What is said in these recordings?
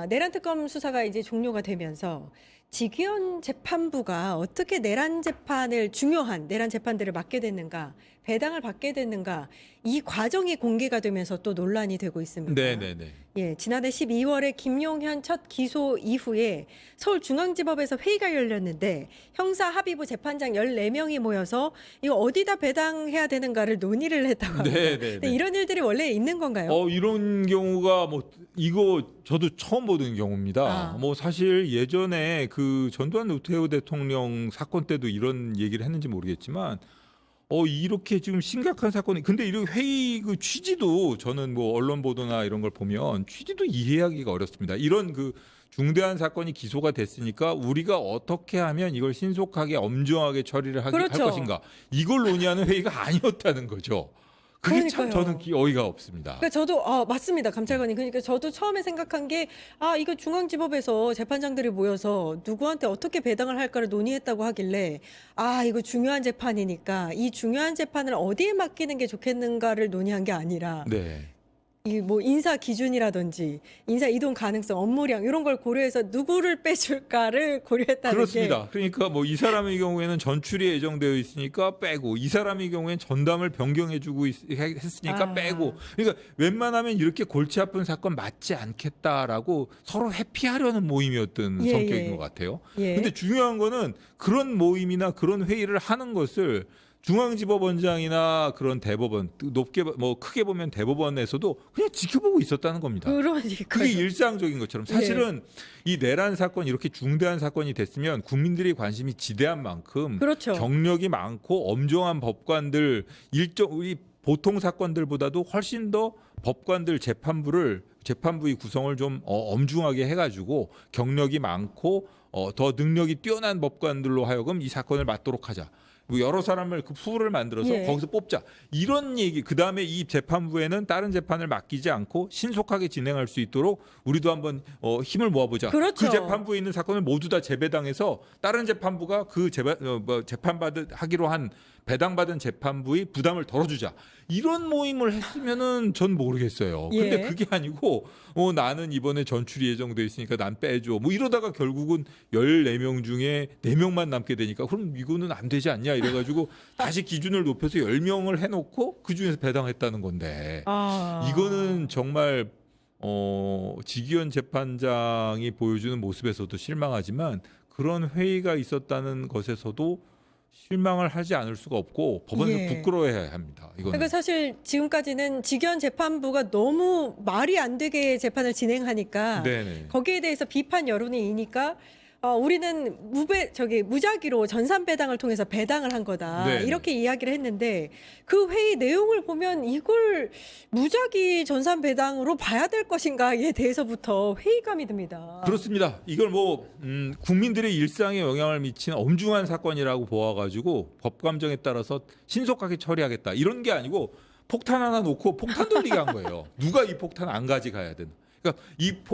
내란 특검 수사가 이제 종료가 되면서 직위원 재판부가 어떻게 내란 재판을 중요한 내란 재판들을 맡게 됐는가, 배당을 받게 됐는가, 이 과정이 공개가 되면서 또 논란이 되고 있습니다. 네네네. 예, 지난해 12월에 김용현 첫 기소 이후에 서울중앙지법에서 회의가 열렸는데 형사 합의부 재판장 14명이 모여서 이거 어디다 배당해야 되는가를 논의를 했다고 합니다. 네네네. 근데 이런 일들이 원래 있는 건가요? 이런 경우가 뭐 이거 저도 처음 보는 경우입니다. 아. 뭐 사실 예전에 그 전두환 노태우 대통령 사건 때도 이런 얘기를 했는지 모르겠지만 이렇게 지금 심각한 사건이 근데 이런 회의 그 취지도 저는 뭐 언론 보도나 이런 걸 보면 취지도 이해하기가 어렵습니다. 이런 그 중대한 사건이 기소가 됐으니까 우리가 어떻게 하면 이걸 신속하게 엄중하게 처리를 할 그렇죠. 것인가 이걸 논의하는 회의가 아니었다는 거죠. 그게 참 그러니까요. 저는 어이가 없습니다. 그러니까 저도 맞습니다, 감찰관님. 그러니까 저도 처음에 생각한 게 이거 중앙지법에서 재판장들이 모여서 누구한테 어떻게 배당을 할까를 논의했다고 하길래 이거 중요한 재판이니까 이 중요한 재판을 어디에 맡기는 게 좋겠는가를 논의한 게 아니라 네. 이 뭐 인사 기준이라든지 인사 이동 가능성, 업무량 이런 걸 고려해서 누구를 빼줄까를 고려했다는 그렇습니다. 그러니까 뭐 이 사람의 경우에는 전출이 예정되어 있으니까 빼고 이 사람의 경우에는 전담을 변경해주고 했으니까 빼고 그러니까 웬만하면 이렇게 골치 아픈 사건 맞지 않겠다라고 서로 회피하려는 모임이었던 예, 성격인 예. 것 같아요. 예. 근데 중요한 거는 그런 모임이나 그런 회의를 하는 것을 중앙지법원장이나 그런 대법원 높게 뭐 크게 보면 대법원에서도 그냥 지켜보고 있었다는 겁니다. 그러니까 그게 일상적인 것처럼 사실은 이 내란 사건 이렇게 중대한 사건이 됐으면 국민들이 관심이 지대한 만큼 그렇죠. 경력이 많고 엄정한 법관들 우리 보통 사건들보다도 훨씬 더 법관들 재판부의 구성을 좀 엄중하게 해가지고 경력이 많고 더 능력이 뛰어난 법관들로 하여금 이 사건을 맡도록 하자. 여러 사람을 그 풀을 만들어서 예. 거기서 뽑자. 이런 얘기. 그다음에 이 재판부에는 다른 재판을 맡기지 않고 신속하게 진행할 수 있도록 우리도 한번 힘을 모아보자. 그렇죠. 그 재판부에 있는 사건을 모두 다 재배당해서 다른 재판부가 그 하기로 한 배당받은 재판부의 부담을 덜어주자. 이런 모임을 했으면은 전 모르겠어요. 근데 예. 그게 아니고 나는 이번에 전출이 예정돼 있으니까 난 빼줘. 뭐 이러다가 결국은 14명 중에 4명만 남게 되니까 그럼 이거는 안 되지 않냐 이래가지고 다시 기준을 높여서 10명을 해놓고 그중에서 배당했다는 건데 이거는 정말 직위원 재판장이 보여주는 모습에서도 실망하지만 그런 회의가 있었다는 것에서도 실망을 하지 않을 수가 없고 법원에서 예. 부끄러워해야 합니다. 이거는. 그러니까 사실 지금까지는 직위원 재판부가 너무 말이 안 되게 재판을 진행하니까 네네. 거기에 대해서 비판 여론이 이니까 우리는 무작위로 전산 배당을 통해서 배당을 한 거다. 네네. 이렇게 이야기를 했는데 그 회의 내용을 보면 이걸 무작위 전산 배당으로 봐야 될 것인가에 대해서부터 회의감이 듭니다. 그렇습니다. 이걸 국민들의 일상에 영향을 미치는 엄중한 사건이라고 보아가지고 법감정에 따라서 신속하게 처리하겠다. 이런 게 아니고 폭탄 하나 놓고 폭탄 돌리게 한 거예요. 누가 이 폭탄 안 가져가야 되나. 그러니까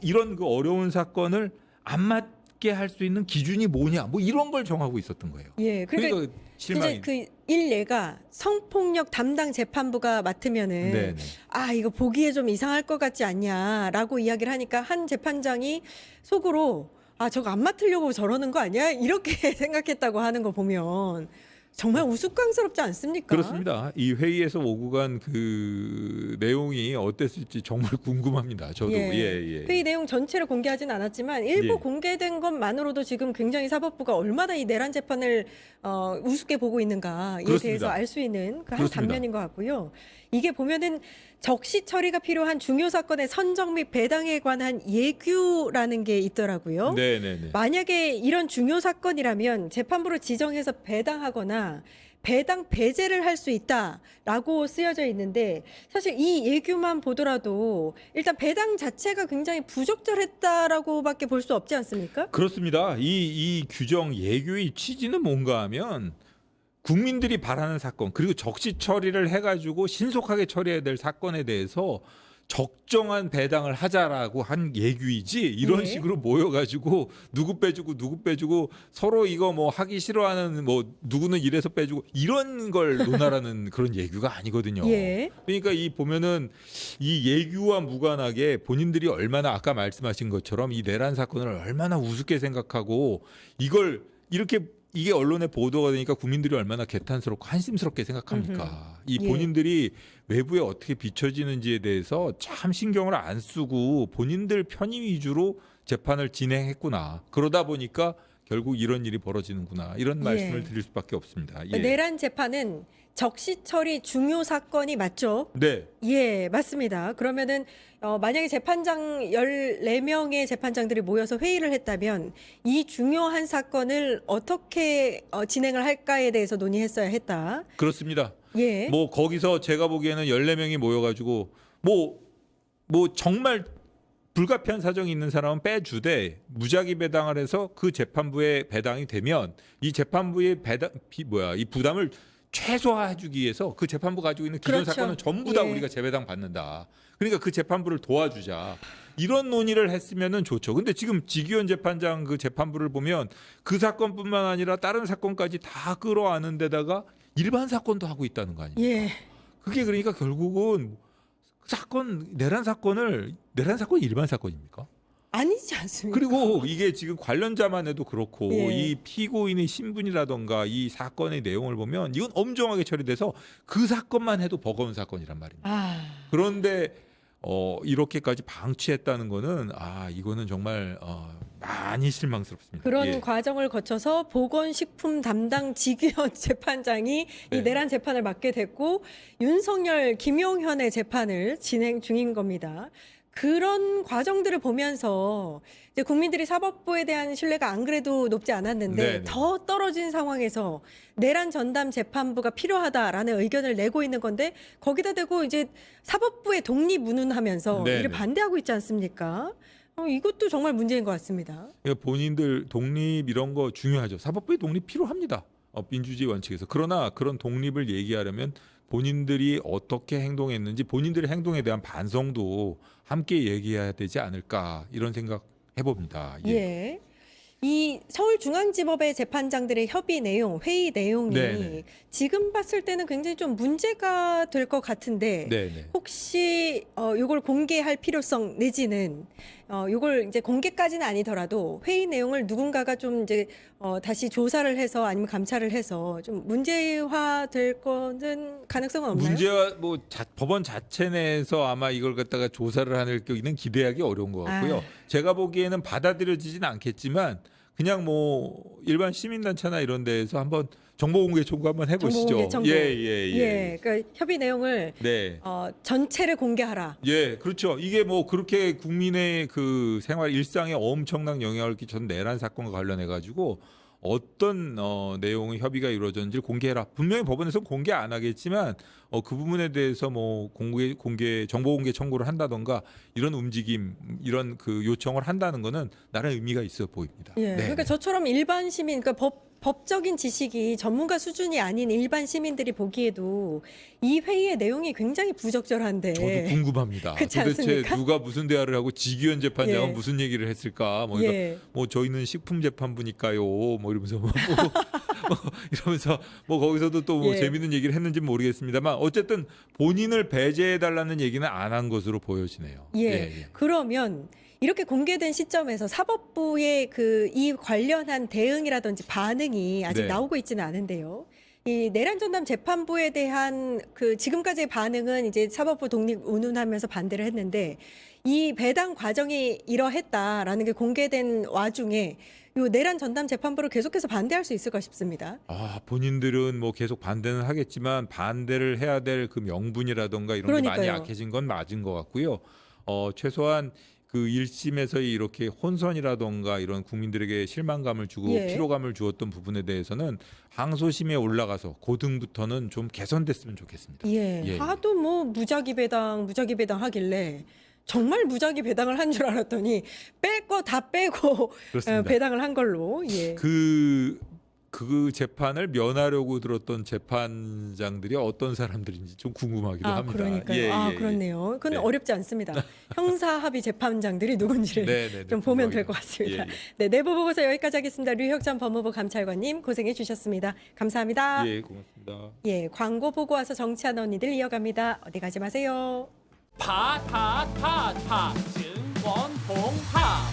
이런 그 어려운 사건을 안 맞게 할 수 있는 기준이 뭐냐. 뭐 이런 걸 정하고 있었던 거예요. 예, 그러니까 실망이. 이제 그 일례가 성폭력 담당 재판부가 맡으면은 네네. 이거 보기에 좀 이상할 것 같지 않냐라고 이야기를 하니까 한 재판장이 속으로 저거 안 맡으려고 저러는 거 아니야? 이렇게 생각했다고 하는 거 보면 정말 우스꽝스럽지 않습니까? 그렇습니다. 이 회의에서 오고 간 그 내용이 어땠을지 정말 궁금합니다. 저도 예. 회의 내용 전체를 공개하진 않았지만 일부 예. 공개된 것만으로도 지금 굉장히 사법부가 얼마나 이 내란 재판을 우습게 보고 있는가에 그렇습니다. 대해서 알 수 있는 그 한 그렇습니다. 단면인 것 같고요. 이게 보면은 적시 처리가 필요한 중요 사건의 선정 및 배당에 관한 예규라는 게 있더라고요. 네네네. 만약에 이런 중요 사건이라면 재판부를 지정해서 배당하거나 배당 배제를 할 수 있다라고 쓰여져 있는데 사실 이 예규만 보더라도 일단 배당 자체가 굉장히 부적절했다라고밖에 볼 수 없지 않습니까? 그렇습니다. 이 규정 예규의 취지는 뭔가 하면 국민들이 바라는 사건 그리고 적시 처리를 해가지고 신속하게 처리해야 될 사건에 대해서 적정한 배당을 하자라고 한 예규이지 이런 예. 식으로 모여가지고 누구 빼주고 서로 이거 뭐 하기 싫어하는 뭐 누구는 이래서 빼주고 이런 걸 논하라는 그런 예규가 아니거든요. 예. 그러니까 이 보면은 이 예규와 무관하게 본인들이 얼마나 아까 말씀하신 것처럼 이 내란 사건을 얼마나 우습게 생각하고 이걸 이렇게 이게 언론에 보도가 되니까 국민들이 얼마나 개탄스럽고 한심스럽게 생각합니까? 이 예. 본인들이 외부에 어떻게 비춰지는지에 대해서 참 신경을 안 쓰고 본인들 편의 위주로 재판을 진행했구나. 그러다 보니까 결국 이런 일이 벌어지는구나. 이런 말씀을 드릴 수밖에 없습니다. 예. 내란 재판은 적시 처리 중요 사건이 맞죠? 네. 예, 맞습니다. 그러면은 만약에 재판장 14명의 재판장들이 모여서 회의를 했다면 이 중요한 사건을 어떻게 진행을 할까에 대해서 논의했어야 했다. 그렇습니다. 예. 뭐 거기서 제가 보기에는 14명이 모여가지고 뭐 정말 불가피한 사정이 있는 사람은 빼주되 무작위 배당을 해서 그 재판부에 배당이 되면 이 재판부의 이 부담을 최소화해주기 위해서 그 재판부 가지고 있는 기존 그렇죠. 사건은 전부 다 예. 우리가 재배당 받는다. 그러니까 그 재판부를 도와주자. 이런 논의를 했으면은 좋죠. 근데 지금 지기현 재판장 그 재판부를 보면 그 사건뿐만 아니라 다른 사건까지 다 끌어안은 데다가 일반 사건도 하고 있다는 거 아닙니까? 예. 그게 그러니까 결국은 내란 사건 일반 사건입니까? 아니지 않습니까? 그리고 이게 지금 관련자만 해도 그렇고 예. 이 피고인의 신분이라던가 이 사건의 내용을 보면 이건 엄정하게 처리돼서 그 사건만 해도 버거운 사건이란 말입니다. 아. 그런데 이렇게까지 방치했다는 거는 이거는 정말 많이 실망스럽습니다. 그런 예. 과정을 거쳐서 보건식품 담당 지규현 재판장이 네. 이 내란 재판을 맡게 됐고 윤석열, 김용현의 재판을 진행 중인 겁니다. 그런 과정들을 보면서 이제 국민들이 사법부에 대한 신뢰가 안 그래도 높지 않았는데 네네. 더 떨어진 상황에서 내란 전담 재판부가 필요하다라는 의견을 내고 있는 건데 거기다 대고 이제 사법부의 독립 운운하면서 네네. 이를 반대하고 있지 않습니까? 이것도 정말 문제인 것 같습니다. 그러니까 본인들 독립 이런 거 중요하죠. 사법부의 독립 필요합니다. 민주주의 원칙에서. 그러나 그런 독립을 얘기하려면 본인들이 어떻게 행동했는지 본인들의 행동에 대한 반성도 함께 얘기해야 되지 않을까 이런 생각 해봅니다. 예. 이 서울중앙지법의 재판장들의 협의 내용, 회의 내용이 네네. 지금 봤을 때는 굉장히 좀 문제가 될 것 같은데 네네. 혹시 이걸 공개할 필요성 내지는 이걸 이제 공개까지는 아니더라도 회의 내용을 누군가가 좀 이제 다시 조사를 해서 아니면 감찰을 해서 좀 문제화 될 거는 가능성은 없나요? 문제와 법원 자체 내에서 아마 이걸 갖다가 조사를 하는 경우는 기대하기 어려운 것 같고요. 제가 보기에는 받아들여지진 않겠지만 그냥 뭐 일반 시민단체나 이런 데에서 한번 정보공개 청구 한번 해보시죠. 정보공개 청구. 예. 그러니까 협의 내용을 네. 전체를 공개하라. 예, 그렇죠. 이게 뭐 그렇게 국민의 그 생활 일상에 엄청난 영향을 끼쳤던 내란 사건과 관련해 가지고 어떤 내용의 협의가 이루어졌는지 공개해라. 분명히 법원에서는 공개 안 하겠지만 그 부분에 대해서 뭐 정보 공개 청구를 한다던가 이런 움직임, 이런 그 요청을 한다는 거는 나름 의미가 있어 보입니다. 예. 네. 그러니까 저처럼 일반 시민, 그러니까 법적인 지식이 전문가 수준이 아닌 일반 시민들이 보기에도 이 회의의 내용이 굉장히 부적절한데. 저도 궁금합니다. 그렇지 도대체 않습니까? 누가 무슨 대화를 하고 지기현 재판장은 예. 무슨 얘기를 했을까? 예. 뭐 저희는 식품재판부니까요. 뭐 이러면서 이러면서 뭐 거기서도 또 뭐 예. 재밌는 얘기를 했는지 모르겠습니다만 어쨌든 본인을 배제해 달라는 얘기는 안 한 것으로 보여지네요. 예. 그러면 이렇게 공개된 시점에서 사법부의 이 관련한 대응이라든지 반응이 아직 네. 나오고 있지는 않은데요. 이 내란 전담 재판부에 대한 지금까지의 반응은 이제 사법부 독립 운운하면서 반대를 했는데 이 배당 과정이 이러했다라는 게 공개된 와중에 요 내란 전담 재판부를 계속해서 반대할 수 있을까 싶습니다. 본인들은 뭐 계속 반대는 하겠지만 반대를 해야 될 그 명분이라던가 이런 게 많이 그러니까요. 약해진 건 맞은 것 같고요. 최소한 그 1심에서의 이렇게 혼선이라던가 이런 국민들에게 실망감을 주고 예. 피로감을 주었던 부분에 대해서는 항소심에 올라가서 고등부터는 좀 개선됐으면 좋겠습니다. 예. 하도 뭐 무작위 배당 하길래 정말 무작위 배당을 한 줄 알았더니 뺄 거 다 빼고 그렇습니다. 배당을 한 걸로. 예. 그 그 재판을 면하려고 들었던 재판장들이 어떤 사람들인지 좀 궁금하기도 합니다. 그러니까요. 예, 예, 예. 그렇네요. 그건 네. 어렵지 않습니다. 형사 합의 재판장들이 누군지를 네, 네, 네. 좀 보면 될 것 같습니다. 예, 예. 네, 내부 보고서 여기까지 하겠습니다. 류혁전 법무부 감찰관님 고생해 주셨습니다. 감사합니다. 예, 고맙습니다. 예, 광고 보고 와서 정치하는 언니들 이어갑니다. 어디 가지 마세요. 파타타타 증권통합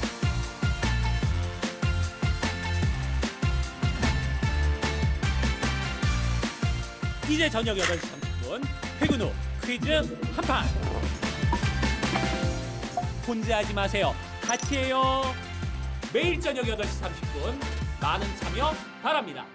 이제 저녁 8시 30분 퇴근 후 퀴즈 한판 혼자 하지 마세요. 같이 해요. 매일 저녁 8시 30분 많은 참여 바랍니다.